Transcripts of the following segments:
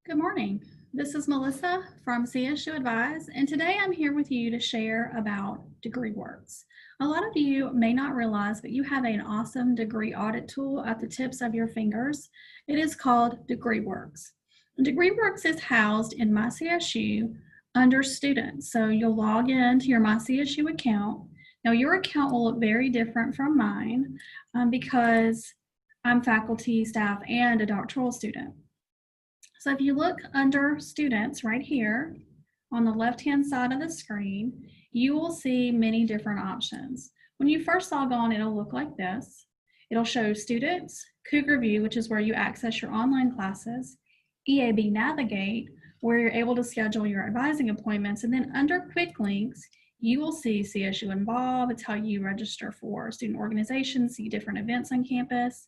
Good morning. This is Melissa from CSU Advise, and today I'm here with you to share about DegreeWorks. A lot of you may not realize, but you have an awesome degree audit tool at the tips of your fingers. It is called DegreeWorks. DegreeWorks is housed in My CSU under Students, so you'll log in to your My CSU account. Now, your account will look very different from mine because I'm faculty, staff, and a doctoral student. So if you look under students right here on the left-hand side of the screen, you will see many different options. When you first log on, it'll look like this. It'll show students, Cougar View, which is where you access your online classes, EAB Navigate, where you're able to schedule your advising appointments, and then under quick links, you will see CSU Involve. It's how you register for student organizations, see different events on campus,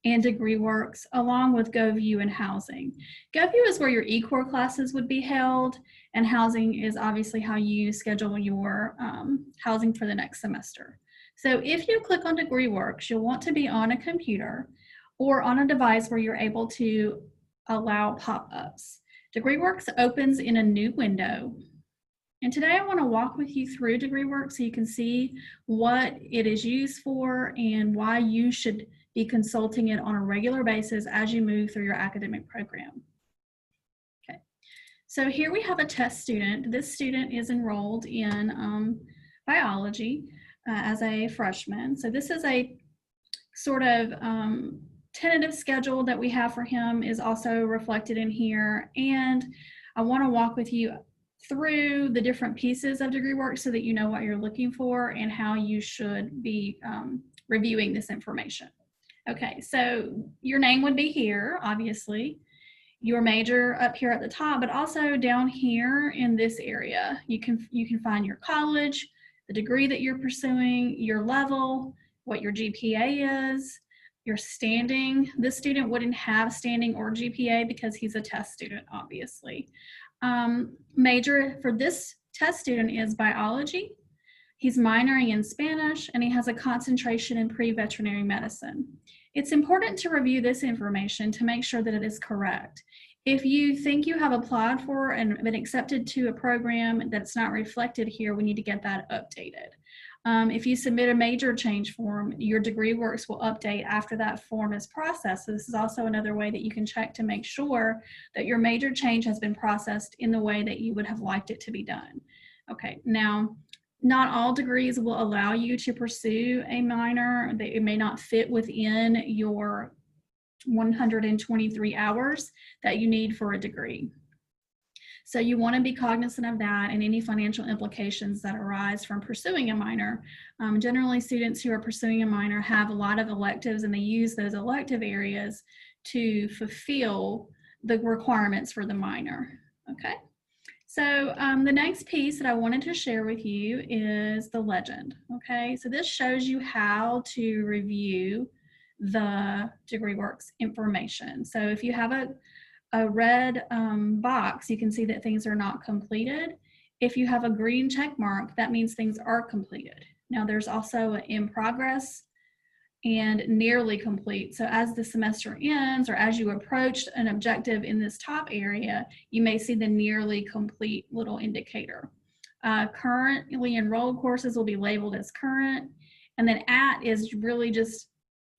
and DegreeWorks, along with GoView and Housing. GoView is where your eCore classes would be held, and Housing is obviously how you schedule your housing for the next semester. So if you click on DegreeWorks, you'll want to be on a computer or on a device where you're able to allow pop-ups. DegreeWorks opens in a new window. And today I want to walk with you through DegreeWorks so you can see what it is used for and why you should be consulting it on a regular basis as you move through your academic program. Okay, so here we have a test student. This student is enrolled in biology as a freshman. So this is a sort of tentative schedule that we have for him is also reflected in here. And I want to walk with you through the different pieces of DegreeWorks so that you know what you're looking for and how you should be reviewing this information. Okay, so your name would be here, obviously, your major up here at the top, but also down here in this area, you can find your college, the degree that you're pursuing, your level, what your GPA is, your standing. This student wouldn't have standing or GPA because he's a test student, obviously. Major for this test student is biology. He's minoring in Spanish, and he has a concentration in pre-veterinary medicine. It's important to review this information to make sure that it is correct. If you think you have applied for and been accepted to a program that's not reflected here, we need to get that updated. If you submit a major change form, your DegreeWorks will update after that form is processed. So this is also another way that you can check to make sure that your major change has been processed in the way that you would have liked it to be done. Okay, now, not all degrees will allow you to pursue a minor. It may not fit within your 123 hours that you need for a degree. So you want to be cognizant of that and any financial implications that arise from pursuing a minor. Generally, students who are pursuing a minor have a lot of electives, and they use those elective areas to fulfill the requirements for the minor. Okay. So the next piece that I wanted to share with you is the legend. Okay, so this shows you how to review the DegreeWorks information. So if you have a red box, you can see that things are not completed. If you have a green check mark, that means things are completed. Now there's also an in progress and nearly complete. So as the semester ends or as you approach an objective in this top area, you may see the nearly complete little indicator. Currently enrolled courses will be labeled as current, and then at is really just,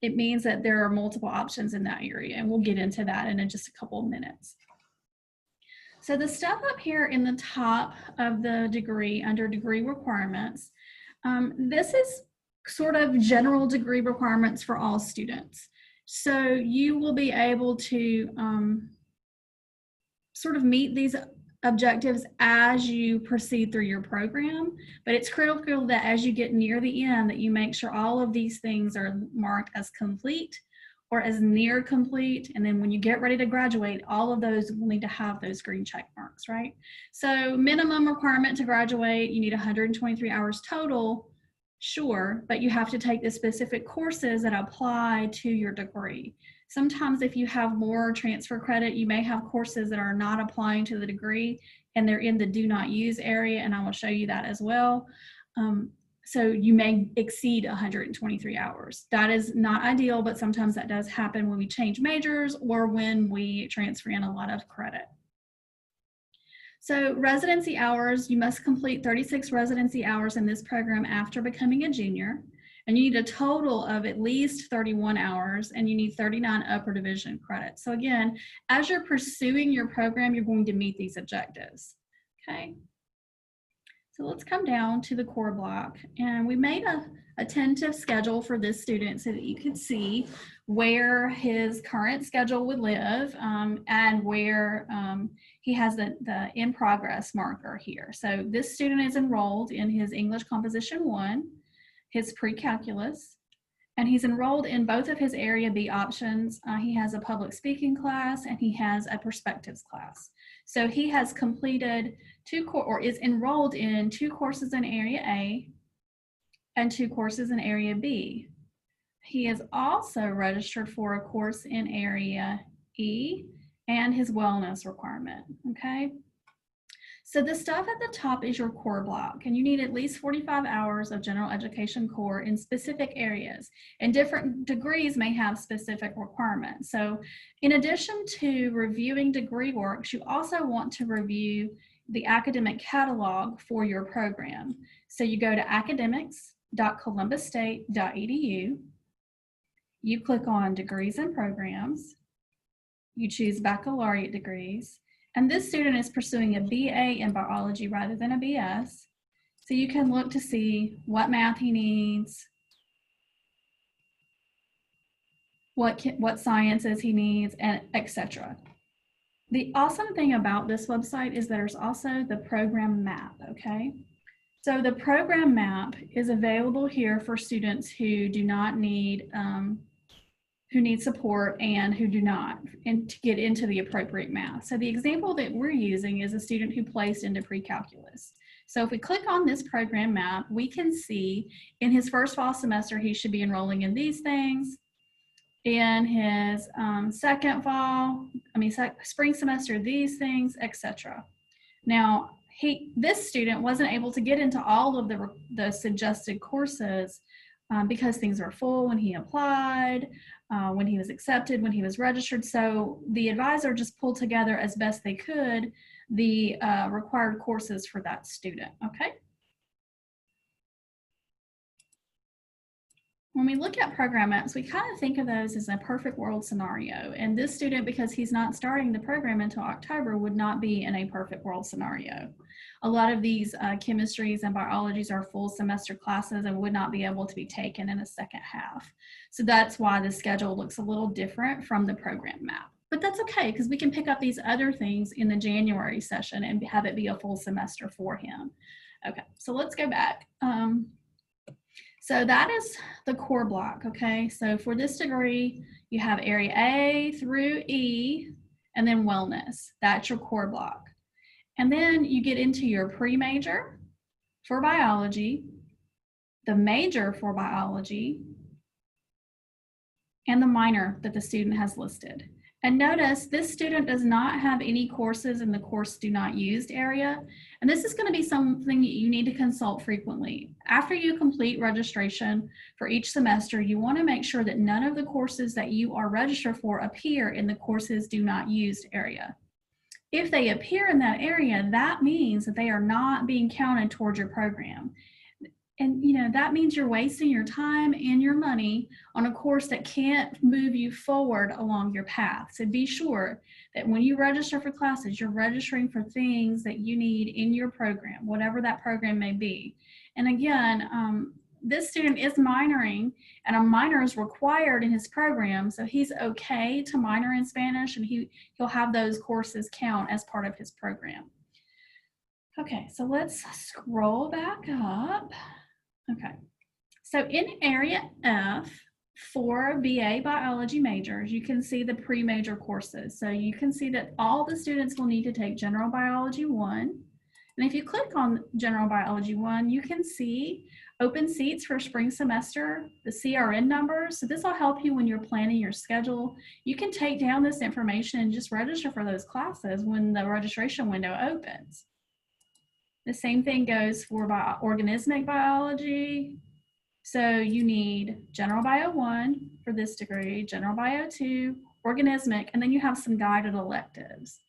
it means that there are multiple options in that area, and we'll get into that in just a couple of minutes. So the stuff up here in the top of the degree under degree requirements, this is sort of general degree requirements for all students. So you will be able to sort of meet these objectives as you proceed through your program, but it's critical that as you get near the end that you make sure all of these things are marked as complete or as near complete, and then when you get ready to graduate, all of those will need to have those green check marks, right? So minimum requirement to graduate, you need 123 hours total. Sure, but you have to take the specific courses that apply to your degree. Sometimes if you have more transfer credit, you may have courses that are not applying to the degree and they're in the do not use area, and I will show you that as well. So you may exceed 123 hours. That is not ideal, but sometimes that does happen when we change majors or when we transfer in a lot of credit. So residency hours, you must complete 36 residency hours in this program after becoming a junior. And you need a total of at least 31 hours, and you need 39 upper division credits. So again, as you're pursuing your program, you're going to meet these objectives, okay? So let's come down to the core block, and we made a tentative schedule for this student so that you could see where his current schedule would live and where he has the in progress marker here. So this student is enrolled in his English Composition 1, his pre-calculus, and he's enrolled in both of his Area B options. He has a public speaking class and he has a perspectives class. So he has completed is enrolled in 2 courses in Area A and 2 courses in Area B. He is also registered for a course in Area E and his wellness requirement, okay? So the stuff at the top is your core block, and you need at least 45 hours of general education core in specific areas, and different degrees may have specific requirements. So in addition to reviewing DegreeWorks, you also want to review the academic catalog for your program. So you go to academics.columbusstate.edu, you click on degrees and programs, you choose baccalaureate degrees, and this student is pursuing a BA in biology rather than a BS. So you can look to see what math he needs, what sciences he needs, and etc. The awesome thing about this website is there's also the program map, okay? So the program map is available here for students who do not need, who need support and who do not, and to get into the appropriate math. So the example that we're using is a student who placed into pre-calculus. So if we click on this program map, we can see in his first fall semester, he should be enrolling in these things. In his spring semester, these things, etc. Now, this student wasn't able to get into all of the suggested courses because things were full when he applied, when he was accepted, when he was registered. So the advisor just pulled together as best they could the required courses for that student, okay? When we look at program maps, we kind of think of those as a perfect world scenario. And this student, because he's not starting the program until October, would not be in a perfect world scenario. A lot of these chemistries and biologies are full semester classes and would not be able to be taken in a second half. So that's why the schedule looks a little different from the program map. But that's okay, because we can pick up these other things in the January session and have it be a full semester for him. Okay, so let's go back. So that is the core block, okay? So for this degree, you have Area A through E, and then wellness. That's your core block. And then you get into your pre-major for biology, the major for biology, and the minor that the student has listed. And notice this student does not have any courses in the course do not used area. And this is going to be something you need to consult frequently. After you complete registration for each semester, you want to make sure that none of the courses that you are registered for appear in the courses do not used area. If they appear in that area, that means that they are not being counted towards your program. And that means you're wasting your time and your money on a course that can't move you forward along your path. So be sure that when you register for classes, you're registering for things that you need in your program, whatever that program may be. And again, this student is minoring, and a minor is required in his program, so he's okay to minor in Spanish, and he'll have those courses count as part of his program. Okay, so let's scroll back up. Okay, so in Area F for BA biology majors, you can see the pre-major courses. So you can see that all the students will need to take General Biology 1. And if you click on General Biology 1, you can see open seats for spring semester, the CRN numbers. So this will help you when you're planning your schedule. You can take down this information and just register for those classes when the registration window opens. The same thing goes for organismic biology. So you need General Bio 1 for this degree, General Bio 2, Organismic, and then you have some guided electives.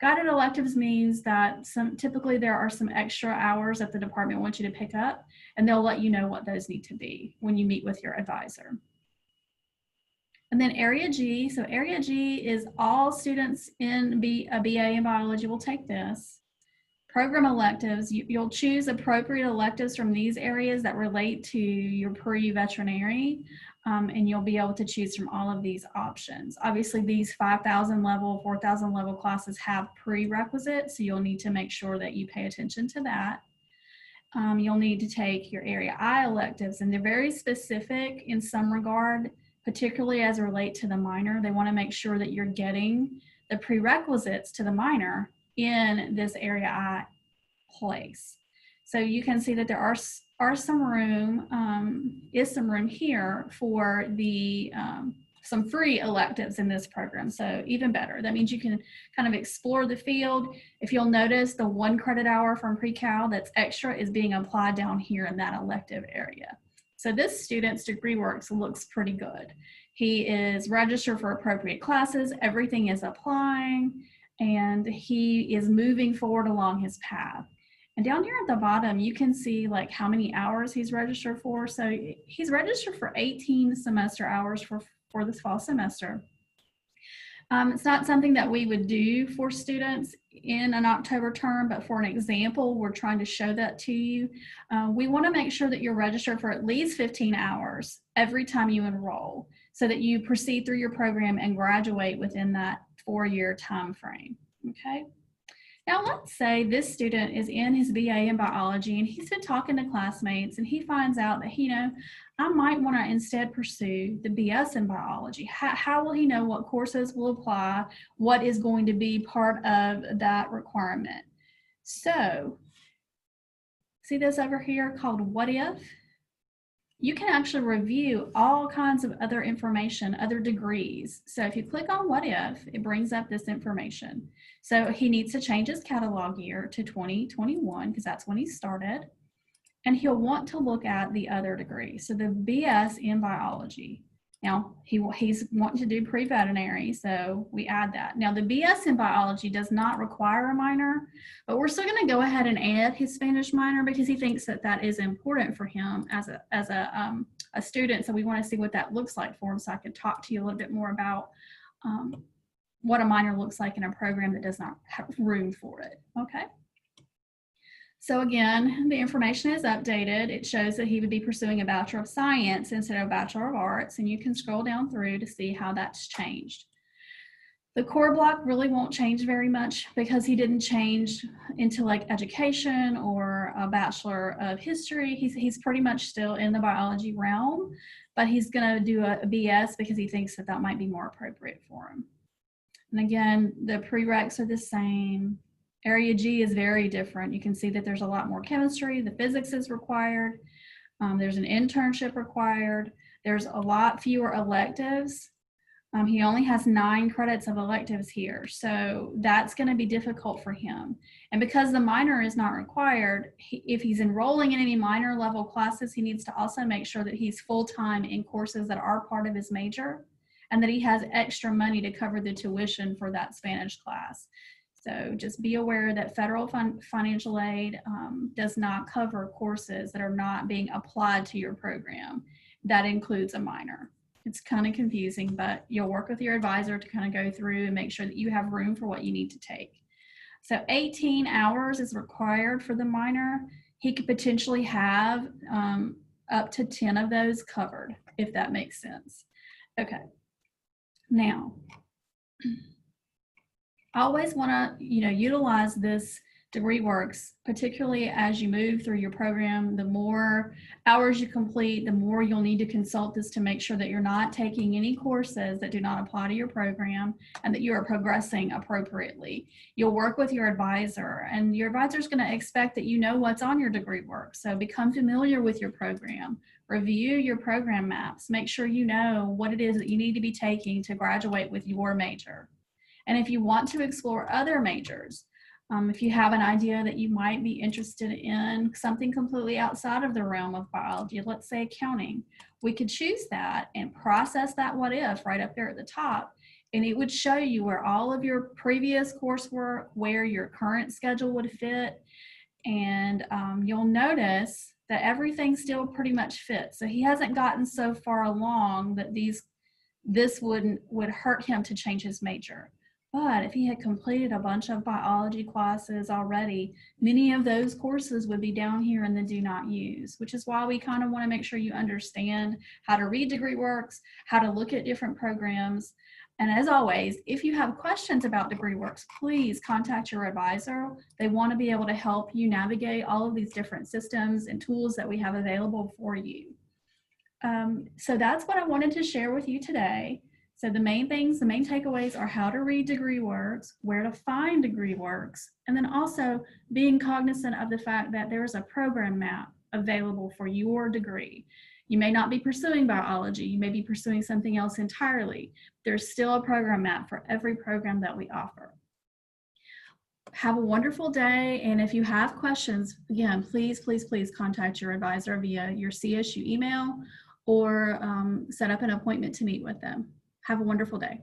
Guided electives means that typically there are some extra hours that the department wants you to pick up, and they'll let you know what those need to be when you meet with your advisor. And then Area G, so Area G is all students in a BA in biology will take this. Program electives, you'll choose appropriate electives from these areas that relate to your pre-veterinary, and you'll be able to choose from all of these options. Obviously, these 5,000 level, 4,000 level classes have prerequisites, so you'll need to make sure that you pay attention to that. You'll need to take your Area I electives, and they're very specific in some regard, particularly as it relates to the minor. They want to make sure that you're getting the prerequisites to the minor in this Area I place. So you can see that there is some room here for the some free electives in this program. So even better. That means you can kind of explore the field. If you'll notice, the 1 credit hour from pre-cal that's extra is being applied down here in that elective area. So this student's DegreeWorks looks pretty good. He is registered for appropriate classes. Everything is applying, and he is moving forward along his path. And down here at the bottom, you can see like how many hours he's registered for. So he's registered for 18 semester hours for this fall semester. It's not something that we would do for students in an October term, but for an example, we're trying to show that to you. We want to make sure that you're registered for at least 15 hours every time you enroll, so that you proceed through your program and graduate within that 4-year time frame. Okay. Now let's say this student is in his BA in biology and he's been talking to classmates and he finds out that, you know, I might want to instead pursue the BS in biology. How will he know what courses will apply? What is going to be part of that requirement? So see this over here called What If? You can actually review all kinds of other information, other degrees. So if you click on What If, it brings up this information. So he needs to change his catalog year to 2021 because that's when he started. And he'll want to look at the other degree. So the BS in biology. Now he's wanting to do pre-veterinary, so we add that. Now the BS in biology does not require a minor, but we're still going to go ahead and add his Spanish minor because he thinks that that is important for him as a student. So we want to see what that looks like for him, so I can talk to you a little bit more about what a minor looks like in a program that does not have room for it. Okay. So again, the information is updated. It shows that he would be pursuing a Bachelor of Science instead of a Bachelor of Arts, and you can scroll down through to see how that's changed. The core block really won't change very much because he didn't change into like education or a Bachelor of History. He's pretty much still in the biology realm, but he's going to do a BS because he thinks that that might be more appropriate for him. And again, the prereqs are the same. Area G is very different. You can see that there's a lot more chemistry. The physics is required. There's an internship required. There's a lot fewer electives. He only has 9 credits of electives here. So that's going to be difficult for him. And because the minor is not required, if he's enrolling in any minor level classes, he needs to also make sure that he's full-time in courses that are part of his major and that he has extra money to cover the tuition for that Spanish class. So just be aware that federal financial aid does not cover courses that are not being applied to your program. That includes a minor. It's kind of confusing, but you'll work with your advisor to kind of go through and make sure that you have room for what you need to take. So 18 hours is required for the minor. He could potentially have up to 10 of those covered, if that makes sense. Okay, now, I always want to, utilize this DegreeWorks, particularly as you move through your program. The more hours you complete, the more you'll need to consult this to make sure that you're not taking any courses that do not apply to your program and that you are progressing appropriately. You'll work with your advisor, and your advisor is going to expect that you know what's on your DegreeWorks. So become familiar with your program. Review your program maps. Make sure you know what it is that you need to be taking to graduate with your major. And if you want to explore other majors, If you have an idea that you might be interested in something completely outside of the realm of biology, let's say accounting, we could choose that and process that what if right up there at the top. And it would show you where all of your previous coursework, where your current schedule would fit. And you'll notice that everything still pretty much fits. So he hasn't gotten so far along that this would hurt him to change his major. But if he had completed a bunch of biology classes already, many of those courses would be down here in the do not use, which is why we kind of want to make sure you understand how to read DegreeWorks, how to look at different programs. And as always, if you have questions about DegreeWorks, please contact your advisor. They want to be able to help you navigate all of these different systems and tools that we have available for you. So that's what I wanted to share with you today. So the main takeaways are how to read DegreeWorks, where to find DegreeWorks, and then also being cognizant of the fact that there is a program map available for your degree. You may not be pursuing biology, you may be pursuing something else entirely. There's still a program map for every program that we offer. Have a wonderful day, and if you have questions, again, please contact your advisor via your CSU email or set up an appointment to meet with them. Have a wonderful day.